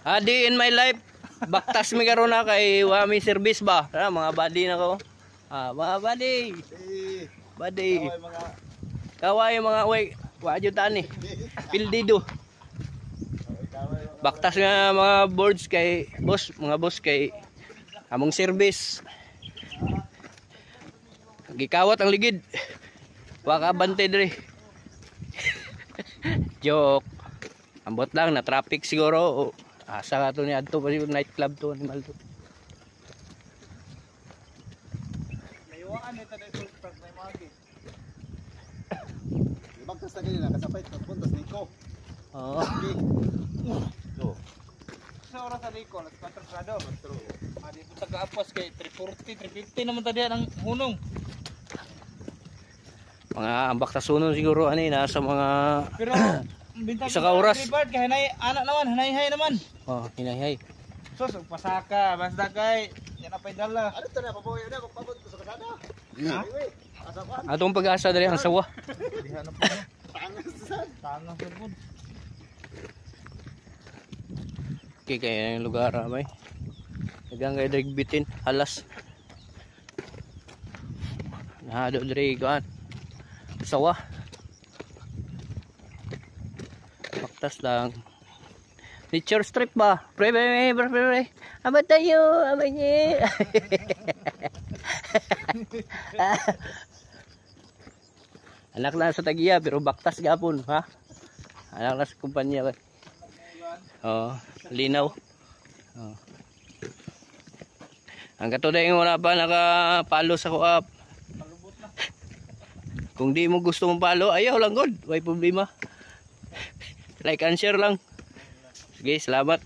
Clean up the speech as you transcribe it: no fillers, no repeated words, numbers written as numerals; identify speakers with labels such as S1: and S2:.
S1: Adi in my life, baktas mi karon na kay wami service ba? Mga buddy na ko. Mga buddy. Buddy. Kaway mga way, wa jud tani. Pildido. Baktas nga mga boards kay boss, mga boss kay among service. Gikawat ang ligid. Wa ka bante dire. Joke. Ambot lang na traffic siguro. Asa ka to ni adto pa night club to animal to.
S2: Mayuan ito na full truck may magi. Bagtas na ganyan kasapay puntas niko.
S1: Oo.
S2: So. Sa oras sa niko, las 4 grado. Adi sa gaapos kay 340, 350 naman tadi ang hunong.
S1: Mga ambak ta sunon siguro ani nasa mga
S2: Pero bintang
S1: isa ka oras.
S2: Bird kay hanay anak naman, hanay-hay naman.
S1: Oh, hinahay.
S2: Sus, pasaka, basta kay yan apay dala. Ano to na paboy na pagpabot ko sa kasada. Ha? Asa pa?
S1: Atong pag-asa dali ang sawa.
S2: Diha na po. Tangas sa pud.
S1: Okay, kaya yung lugar may. Nagang kay drigbitin, halas. Nahado diri kan. Sawa. Baktas lang. Nature strip ba? Pre. Aba tayo, aba niya. Anak na sa tagiya pero baktas gapon, ha? Anak na sa kumpanya. Oh, linaw. Oh. Ang katuday nga wala pa nakapalo sa kuap. Kung di mo gusto mong palo, ayaw lang god. May problema. Like and share lang. Sige, salamat.